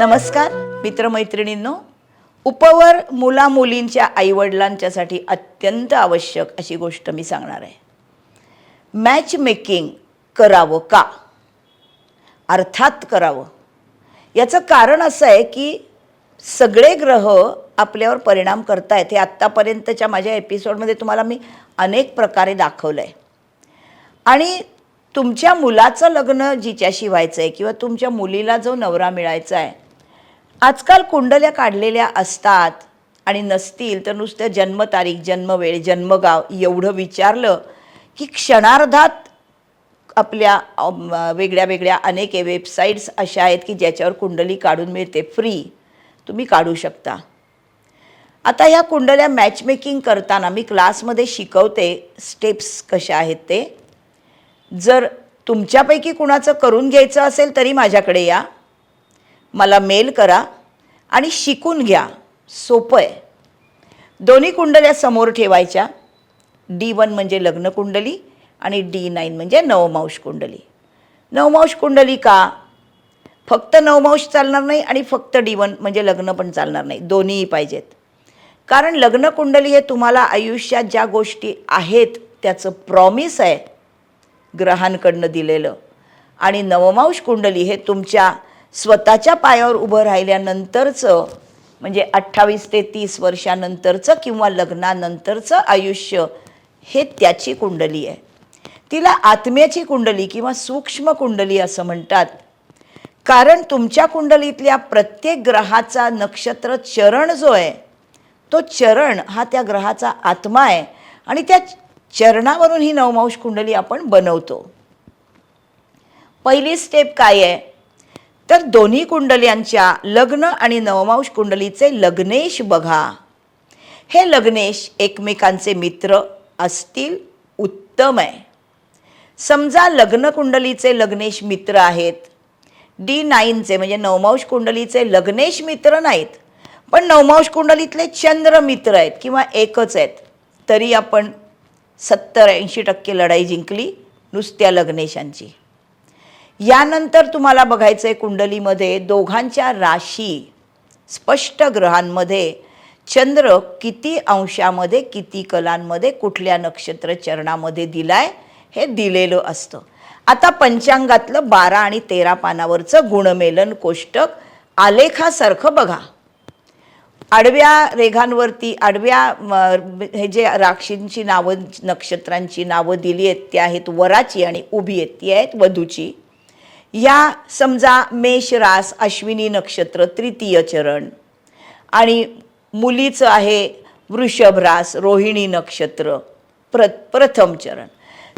नमस्कार मित्रमैत्रिणींनो, उपवर मुला मुलींच्या आईवडिलांच्यासाठी अत्यंत आवश्यक अशी गोष्ट मी सांगणार आहे. मॅच मेकिंग करावं का? अर्थात करावं. याचं कारण असं आहे की सगळे ग्रह आपल्यावर परिणाम करतायत. हे आत्तापर्यंतच्या माझ्या एपिसोडमध्ये तुम्हाला मी अनेक प्रकारे दाखवलं आहे. आणि तुमच्या मुलाचं लग्न जिच्याशी व्हायचं आहे किंवा तुमच्या मुलीला जो नवरा मिळायचा आहे, आजकाल कुंडल्या काढलेल्या असतात आणि नसतील तर नुसतं जन्मतारीख, जन्मवेळ, जन्मगाव एवढं विचारलं की क्षणार्धात आपल्या वेगळ्या वेगळ्या अनेक वेबसाईट्स अशा आहेत की ज्याच्यावर कुंडली काढून मिळते. फ्री तुम्ही काढू शकता. आता ह्या कुंडल्या मॅचमेकिंग करताना मी क्लासमध्ये शिकवते स्टेप्स कशा आहेत ते. जर तुमच्यापैकी कुणाचं करून घ्यायचं असेल तरी माझ्याकडे या, मला मेल करा आणि शिकून घ्या. सोपं आहे. दोन्ही कुंडल्या समोर ठेवायच्या. D1 म्हणजे लग्न कुंडली आणि D9 म्हणजे नवमांश कुंडली. नवमांश कुंडली का? फक्त नवमांश चालणार नाही आणि फक्त D1 म्हणजे लग्न पण चालणार नाही, दोन्हीही पाहिजेत. कारण लग्न कुंडली हे तुम्हाला आयुष्यात ज्या गोष्टी आहेत त्याचं प्रॉमिस आहे ग्रहांकडनं दिलेलं, आणि नवमांश कुंडली हे तुमच्या स्वतःच्या पायावर उभं राहिल्यानंतरचं म्हणजे 28 ते 30 वर्षानंतरचं किंवा लग्नानंतरचं आयुष्य हे त्याची कुंडली आहे. तिला आत्म्याची कुंडली किंवा सूक्ष्म कुंडली असं म्हणतात. कारण तुमच्या कुंडलीतल्या प्रत्येक ग्रहाचा नक्षत्र चरण जो आहे तो चरण हा त्या ग्रहाचा आत्मा आहे आणि त्या चरणावरून ही नवमांश कुंडली आपण बनवतो. पहिली स्टेप काय आहे तर दोन्ही कुंडल्यांच्या लग्न आणि नवमांश कुंडलीचे लग्नेश बघा. हे लग्नेश एकमेकांचे मित्र असतील उत्तम आहे. समजा लग्न कुंडलीचे लग्नेश मित्र आहेत, D9चे म्हणजे नवमांश कुंडलीचे लग्नेश मित्र नाहीत, पण नवमांश कुंडलीतले चंद्र मित्र आहेत किंवा एकच आहेत, तरी आपण 70-80% लढाई जिंकली नुसत्या लग्नेशांची. यानंतर तुम्हाला बघायचं आहे कुंडलीमध्ये दोघांच्या राशी स्पष्ट ग्रहांमध्ये चंद्र किती अंशामध्ये, किती कलांमध्ये, कुठल्या नक्षत्र चरणामध्ये दिलाय हे दिलेलं असतं. आता पंचांगातलं 12 आणि 13 पानावरचं गुणमेलन कोष्टक आलेखासारखं बघा. आडव्या रेघांवरती आडव्या हे जे राशींची नावं, नक्षत्रांची नावं दिली आहेत त्या आहेत वराची आणि उभी आहेत ती आहेत वधूची. या समजा मेष रास अश्विनी नक्षत्र तृतीय चरण आणि मुलीचं आहे वृषभ रास रोहिणी नक्षत्र प्रथम चरण.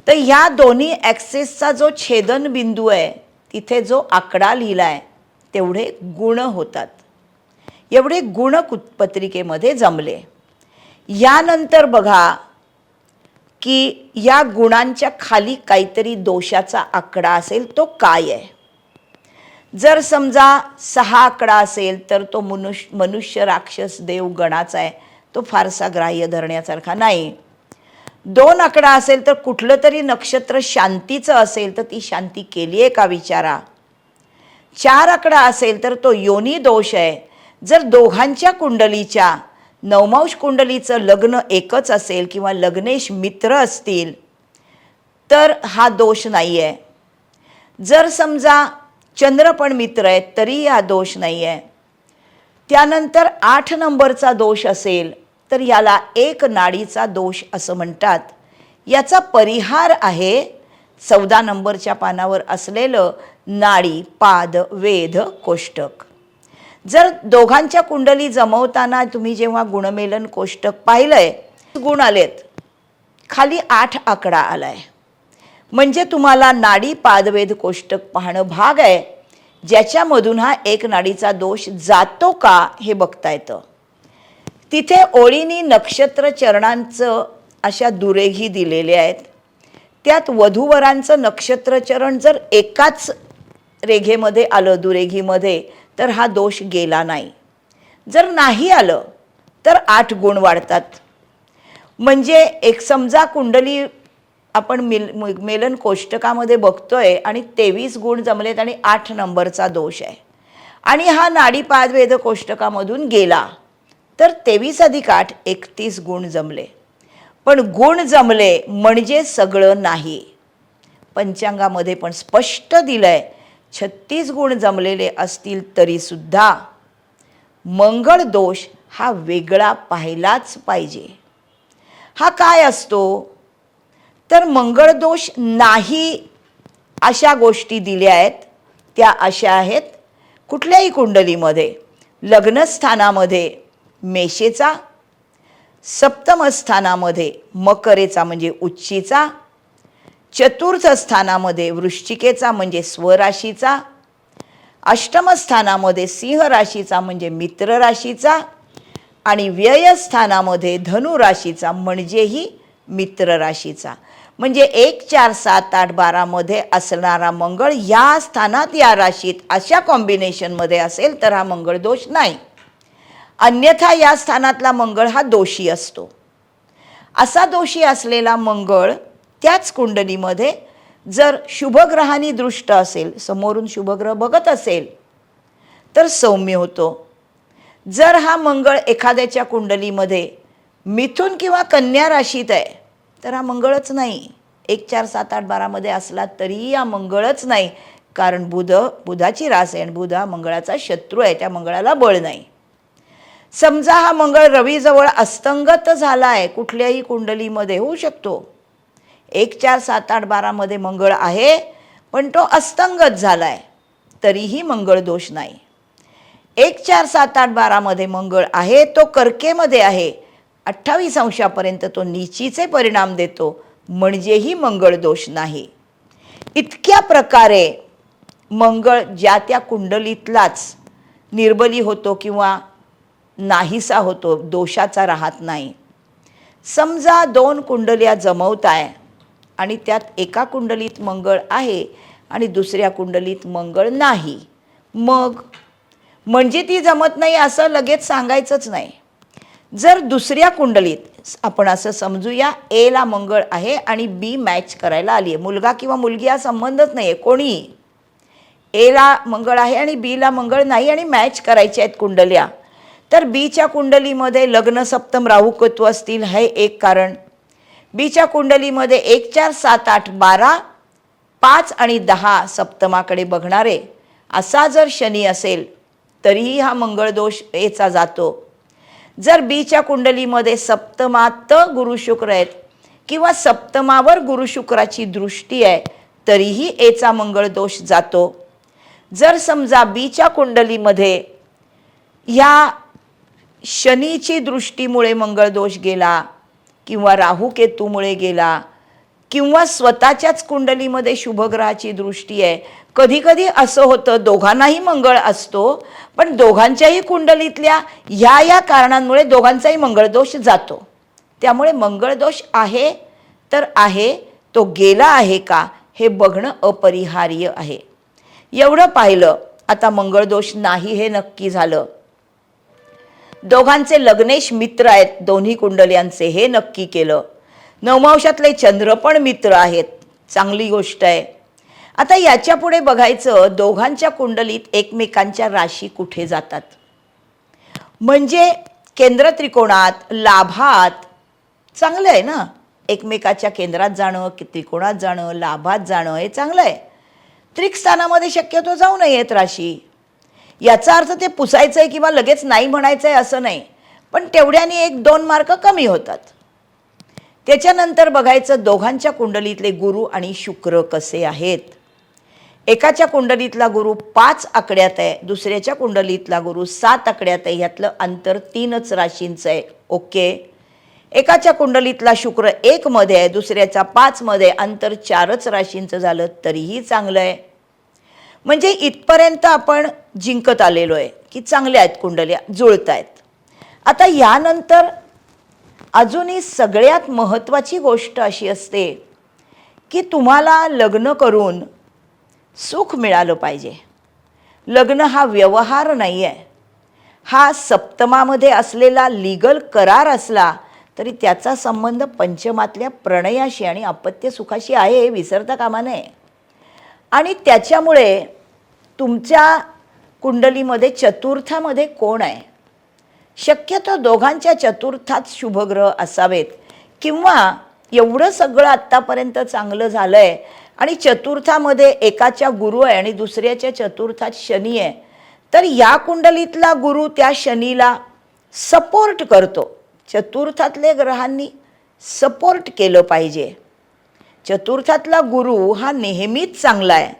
तर ह्या दोन्ही ॲक्सेसचा जो छेदन बिंदू आहे तिथे जो आकडा लिहिला आहे तेवढे गुण होतात. एवढे गुण पत्रिकेमध्ये जमले. यानंतर बघा की या गुणांच्या खाली काहीतरी दोषाचा आकडा असेल, तो काय आहे. जर समजा 6 आकडा असेल तर तो मनुष्य राक्षस देव गणाचा आहे, तो फारसा ग्राह्य धरण्यासारखा नाही. 2 आकडा असेल तर कुठलं तरी नक्षत्र शांतीचं असेल तर ती शांती केली आहे का विचारा. 4 आकडा असेल तर तो योनी दोष आहे. जर दोघांच्या कुंडलीच्या नवमांश कुंडलीचं लग्न एकच असेल किंवा लग्नेश मित्र असतील तर हा दोष नाही आहे. जर समजा चंद्र पण मित्र आहेत तरी हा दोष नाही आहे. त्यानंतर 8 नंबरचा दोष असेल तर याला एक नाडीचा दोष असं म्हणतात. याचा परिहार आहे 14 नंबरच्या पानावर असलेलं नाडी पाद वेध कोष्टक. जर दोघांच्या कुंडली जमवताना तुम्ही जेव्हा गुणमेलन कोष्टक पाहिलंय, गुण आलेत, खाली 8 आकडा आलाय, म्हणजे तुम्हाला नाडी पादवेध कोष्टक पाहणं भाग आहे, ज्याच्यामधून हा एक नाडीचा दोष जातो का हे बघता येतं. तिथे ओळीनी नक्षत्र चरणांचं अशा दुरेघी दिलेल्या आहेत. त्यात वधूवरांचं नक्षत्र चरण जर एकाच रेघेमध्ये आलं दुरेघीमध्ये तर हा दोष गेला नाही. जर नाही आलं तर 8 गुण वाढतात. म्हणजे एक समजा कुंडली आपण मेलन कोष्टकामध्ये बघतोय आणि 23 गुण जमलेत आणि 8 नंबरचा दोष आहे. आणि हा नाडीपाद वेद कोष्टकामधून गेला तर 23 अधिक 8 31 गुण जमले. पण गुण जमले म्हणजे सगळं नाही. पंचांगामध्ये पण स्पष्ट दिलंय 36 गुण जमलेले असतील तरीसुद्धा मंगळ दोष हा वेगळा पाहिलाच पाहिजे. हा काय असतो तर मंगळ दोष नाही अशा गोष्टी दिल्या आहेत. त्या अशा आहेत, कुठल्याही कुंडलीमध्ये लग्नस्थानामध्ये मेषेचा, सप्तम स्थानामध्ये मकरेचा म्हणजे उच्चीचा, चतुर्थ स्थानामध्ये वृश्चिकेचा म्हणजे स्वराशीचा, अष्टम स्थानामध्ये सिंह राशीचा म्हणजे मित्र राशीचा आणि व्ययस्थानामध्ये धनु राशीचा म्हणजेही मित्र राशीचा. म्हणजे 1 4 7 8 12 मध्ये असणारा मंगळ या स्थानात या राशीत अशा कॉम्बिनेशनमध्ये असेल तर हा मंगळ दोष नाही. अन्यथा या स्थानातला मंगळ हा दोषी असतो. असा दोषी असलेला मंगळ त्याच कुंडलीमध्ये जर शुभग्रहांनी दृष्ट असेल, समोरून शुभग्रह बघत असेल तर सौम्य होतो. जर हा मंगळ एखाद्याच्या कुंडलीमध्ये मिथुन किंवा कन्या राशीत आहे तर हा मंगळच नाही. 1 4 7 8 12 मध्ये असला तरीही हा मंगळच नाही. कारण बुधाची रास आहे आणि बुध हा मंगळाचा शत्रू आहे, त्या मंगळाला बळ नाही. समजा हा मंगळ रवीजवळ अस्तंगत झाला आहे, कुठल्याही कुंडलीमध्ये होऊ शकतो. 1 4 7 8 12 मध्ये मंगळ आहे पण तो अस्तंगत झाला आहे तरीही मंगळ दोष नाही. 1 4 7 8 12 मध्ये मंगळ आहे, तो कर्केमध्ये आहे, 28 अंशापर्यंत तो नीचीचे परिणाम देतो म्हणजेही मंगळ दोष नाही. इतक्या प्रकारे मंगळ ज्या त्या कुंडलीतलाच निर्बली होतो किंवा नाहीसा होतो, दोषाचा राहत नाही. समजा 2 कुंडल्या जमवताय आणि त्यात एका कुंडलीत मंगळ आहे आणि दुसऱ्या कुंडलीत मंगळ नाही, मग म्हणजे ती जमत नाही असं लगेच सांगायचंच नाही. जर दुसऱ्या कुंडलीत आपण असं समजूया ए ला मंगळ आहे आणि बी मॅच करायला आली आहे, मुलगा किंवा मुलगी हा संबंधच नाही आहे, कोणीही ए ला मंगळ आहे आणि बी ला मंगळ नाही आणि मॅच करायच्या आहेत कुंडल्या, तर बीच्या कुंडलीमध्ये लग्न सप्तम राहुकेतू असतील, हे एक कारण. बीच्या कुंडलीमध्ये 1 4 7 8 12 5 आणि 10 सप्तमाकडे बघणारे असा जर शनी असेल तरीही हा मंगळ दोष एचा जातो. जर बीच्या कुंडलीमध्ये सप्तमात गुरु शुक्र आहेत किंवा सप्तमावर गुरु शुक्राची दृष्टी आहे तरीही एचा मंगळ दोष जातो. जर समजा बीच्या कुंडलीमध्ये ह्या शनीची दृष्टीमुळे मंगळ दोष गेला किंवा राहू केतूमुळे गेला किंवा स्वतःच्याच कुंडलीमध्ये शुभग्रहाची दृष्टी आहे, कधी कधी असं होतं दोघांनाही मंगळ असतो पण दोघांच्याही कुंडलीतल्या ह्या कारणांमुळे दोघांचाही मंगळ दोष जातो. त्यामुळे मंगळ दोष आहे तर आहे, तो गेला आहे का हे बघणं अपरिहार्य आहे. एवढं पाहिलं. आता मंगळ दोष नाही हे नक्की झालं. दोघांचे लग्नेश मित्र आहेत दोन्ही कुंडल्यांचे हे नक्की केलं. नवमांशातले चंद्र पण मित्र आहेत, चांगली गोष्ट आहे. आता याच्या पुढे बघायचं दोघांच्या कुंडलीत एकमेकांच्या राशी कुठे जातात. म्हणजे केंद्र त्रिकोणात, लाभात चांगलं आहे ना, एकमेकाच्या केंद्रात जाणं, त्रिकोणात जाणं, लाभात जाणं हे चांगलं आहे. त्रिकस्थानामध्ये शक्यतो जाऊ नयेत राशी. याचा अर्थ ते पुसायचं आहे किंवा लगेच नाही म्हणायचं आहे असं नाही, पण तेवढ्याने 1-2 मार्क कमी होतात. त्याच्यानंतर बघायचं दोघांच्या कुंडलीतले गुरु आणि शुक्र कसे आहेत. एकाच्या कुंडलीतला गुरु 5 आकड्यात आहे, दुसऱ्याच्या कुंडलीतला गुरु 7 आकड्यात आहे, यातलं अंतर 3च राशींचं आहे, ओके. एकाच्या कुंडलीतला शुक्र 1 मध्ये आहे, दुसऱ्याचा 5 मध्ये, अंतर 4च राशींचं झालं तरीही चांगलं आहे. म्हणजे इथपर्यंत आपण जिंकत आलेलो आहे की चांगल्या आहेत कुंडल्या, जुळत आहेत. आता यानंतर अजूनही सगळ्यात महत्त्वाची गोष्ट अशी असते की तुम्हाला लग्न करून सुख मिळालं पाहिजे. लग्न हा व्यवहार नाही आहे. हा सप्तमामध्ये असलेला लीगल करार असला तरी त्याचा संबंध पंचमातल्या प्रणयाशी आणि अपत्य सुखाशी आहे, हे विसरता कामा नये. आणि त्याच्यामुळे तुमच्या कुंडलीमध्ये चतुर्थामध्ये कोण आहे? शक्यतो दोघांच्या चतुर्थात शुभग्रह असावेत, किंवा एवढं सगळं आत्तापर्यंत चांगलं झालं आहे आणि चतुर्थामध्ये एकाच्या गुरु आहे आणि दुसऱ्याच्या चतुर्थात शनी आहे, तर या कुंडलीतला गुरु त्या शनीला सपोर्ट करतो. चतुर्थातले ग्रहांनी सपोर्ट केलं पाहिजे. चतुर्थातला गुरु हा नेहमीच चांगला आहे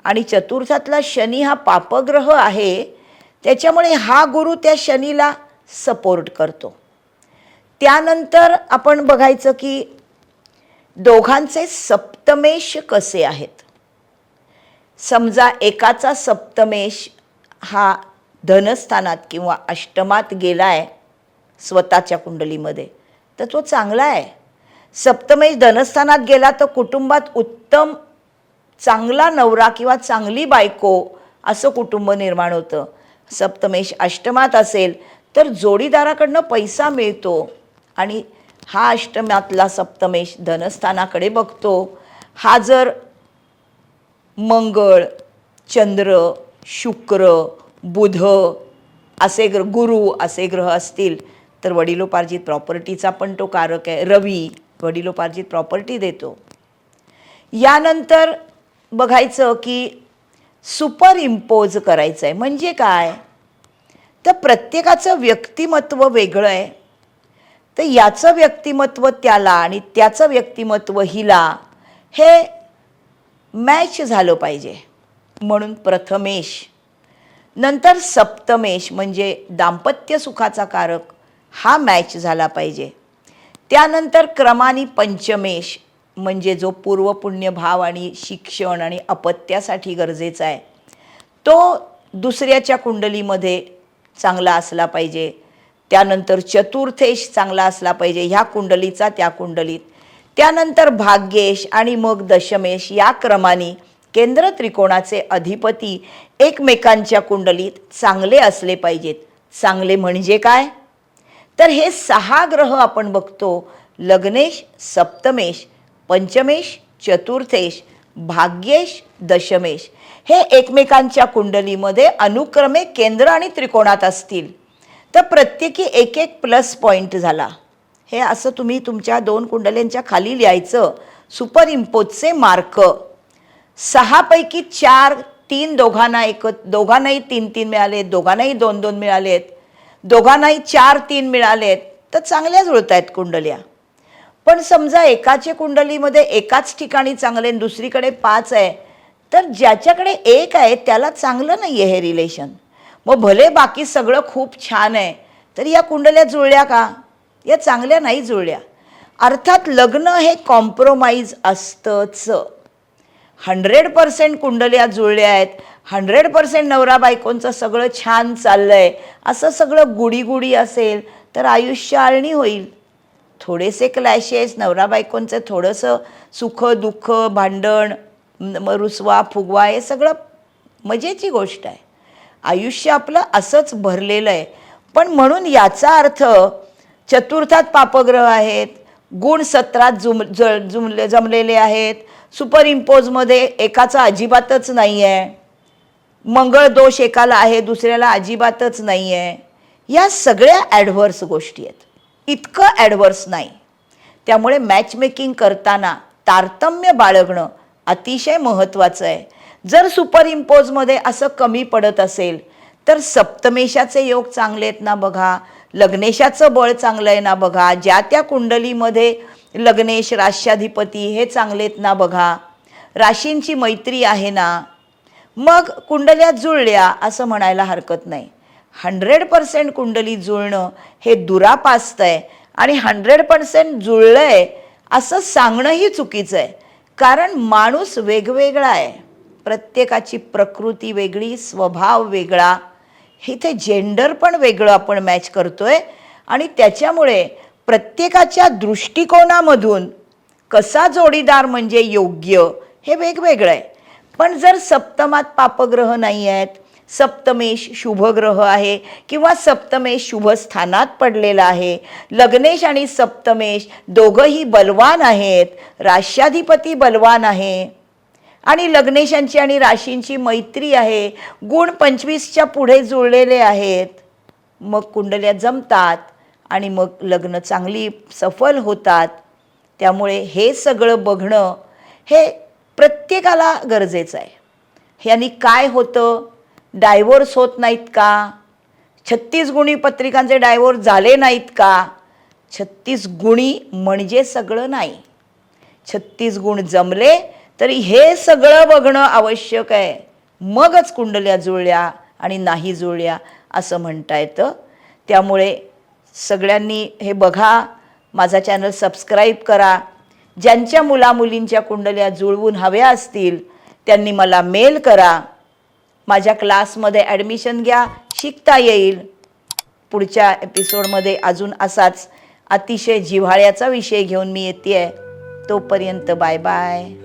आणि चतुर्थातला शनी हा पापग्रह आहे, त्याच्यामुळे हा गुरु त्या शनीला सपोर्ट करतो. त्यानंतर आपण बघायचं की दोघांचे सप्तमेश कसे आहेत. समजा एकाचा सप्तमेश हा धनस्थानात किंवा अष्टमात गेला आहे स्वतःच्या कुंडलीमध्ये, तर तो चांगला आहे. सप्तमेश धनस्थानात गेला तर कुटुंबात उत्तम चांगला नवरा किंवा चांगली बायको असं कुटुंब निर्माण होतं. सप्तमेश अष्टमात असेल तर जोडीदाराकडनं पैसा मिळतो आणि हा अष्टमातला सप्तमेश धनस्थानाकडे बघतो. हा जर मंगळ, चंद्र, शुक्र, बुध असे गुरु असे ग्रह असतील तर वडिलोपार्जित प्रॉपर्टीचा पण तो कारक आहे. रवी वडिलोपार्जित प्रॉपर्टी देतो. यानंतर बघायचं की सुपर इम्पोज करायचं आहे. म्हणजे काय, तर प्रत्येकाचं व्यक्तिमत्व वेगळं आहे, तर याचं व्यक्तिमत्व त्याला आणि त्याचं व्यक्तिमत्व हिला हे मॅच झालं पाहिजे. म्हणून प्रथमेश, नंतर सप्तमेश म्हणजे दाम्पत्य सुखाचा कारक हा मॅच झाला पाहिजे. त्यानंतर क्रमाने पंचमेश म्हणजे जो पूर्वपुण्य भाव आणि शिक्षण आणि अपत्यासाठी गरजेचा आहे तो दुसऱ्याच्या कुंडलीमध्ये चांगला असला पाहिजे. त्यानंतर चतुर्थेश चांगला असला पाहिजे ह्या कुंडलीचा त्या कुंडलीत. त्यानंतर भाग्येश आणि मग दशमेश या क्रमाने केंद्र त्रिकोणाचे अधिपती एकमेकांच्या कुंडलीत चांगले असले पाहिजेत. चांगले म्हणजे काय, तर हे 6 ग्रह आपण बघतो. लग्नेश, सप्तमेश, पंचमेश, चतुर्थेश, भाग्येश, दशमेश हे एकमेकांच्या कुंडलीमध्ये अनुक्रमे केंद्र आणि त्रिकोणात असतील तर प्रत्येकी एक एक प्लस पॉईंट झाला. हे असं तुम्ही तुमच्या 2 कुंडल्यांच्या खाली लिहायचं. सुपर इम्पोजचे मार्क 6 पैकी 4, 3 दोघांनाही 3-3 मिळालेत, दोघांनाही 2-2 मिळालेत, दोघांनाही 4-3 मिळालेत तर चांगल्या जुळत आहेत कुंडल्या. पण समजा एकाच्या कुंडलीमध्ये एकाच ठिकाणी चांगले आणि दुसरीकडे 5 आहे तर ज्याच्याकडे 1 आहे त्याला चांगलं नाही आहे हे रिलेशन. मग भले बाकी सगळं खूप छान आहे तरी या कुंडल्या जुळल्या का, या चांगल्या नाही जुळल्या. अर्थात लग्न हे कॉम्प्रोमाइज असतंच. 100% कुंडल्या जुळल्या आहेत, 100% नवरा बायकोंचं सगळं छान चाललं आहे असं सगळं गुडी असेल तर आयुष्य आळणी होईल. थोडेसे क्लॅशेस नवरा बायकोंचं थोडंसं सुख दुःख भांडण रुसवा फुगवा हे सगळं मजेची गोष्ट आहे. आयुष्य आपलं असंच भरलेलं आहे. पण म्हणून याचा अर्थ चतुर्थात पापग्रह आहेत, गुण 17 जमलेले आहेत, सुपर इम्पोजमध्ये एकाचा अजिबातच नाही आहे, मंगळ दोष एकाला आहे दुसऱ्याला अजिबातच नाही आहे, या सगळ्या ॲडव्हर्स गोष्टी आहेत. इतकं ॲडव्हर्स नाही. त्यामुळे मॅचमेकिंग करताना तारतम्य बाळगणं अतिशय महत्त्वाचं आहे. जर सुपर इम्पोजमध्ये असं कमी पडत असेल तर सप्तमेशाचे योग चांगले आहेत ना बघा, लग्नेशाचं बळ चांगलं आहे ना बघा, ज्या त्या कुंडलीमध्ये लग्नेश राश्याधिपती हे चांगलेत ना बघा, राशींची मैत्री आहे ना, मग कुंडल्या जुळल्या असं म्हणायला हरकत नाही. 100% कुंडली जुळणं हे दुरापास्त आहे आणि 100% जुळलं आहे असं सांगणंही चुकीचं आहे. कारण माणूस वेगवेगळा आहे, प्रत्येकाची प्रकृती वेगळी, स्वभाव वेगळा, इथे जेंडर पण वेगळं आपण मॅच करतोय आणि त्याच्यामुळे प्रत्येकाच्या दृष्टिकोनामधून कसा जोडीदार म्हणजे योग्य हे वेगवेगळं आहे. पण जर सप्तमात पापग्रह नाही आहेत, सप्तमेश शुभग्रह आहे किंवा सप्तमेश शुभ स्थानात पडलेला आहे, लग्नेश आणि सप्तमेश दोघंही बलवान आहेत, राश्याधिपती बलवान आहे आणि लग्नेशांची आणि राशींची मैत्री आहे, गुण 25च्या पुढे जुळलेले आहेत, मग कुंडल्या जमतात आणि मग लग्न चांगली सफल होतात. त्यामुळे हे सगळं बघणं हे प्रत्येकाला गरजेचं आहे. ह्यानी काय होतं? डायव्होर्स होत नाहीत का? 36 गुणी पत्रिकांचे डायव्होर्स झाले नाहीत का? 36 गुणी म्हणजे सगळं नाही. 36 गुण जमले तरी हे सगळं बघणं आवश्यक आहे. मगच कुंडल्या जुळल्या आणि नाही जुळल्या असं म्हणता येतं. त्यामुळे सगळ्यांनी हे बघा, माझा चॅनल सबस्क्राईब करा. ज्यांच्या मुलामुलींच्या कुंडल्या जुळवून हव्या असतील त्यांनी मला मेल करा. माझ्या क्लासमध्ये ॲडमिशन घ्या, शिकता येईल. पुढच्या एपिसोडमध्ये अजून असाच अतिशय जिव्हाळ्याचा विषय घेऊन मी येते आहे. तोपर्यंत बाय बाय.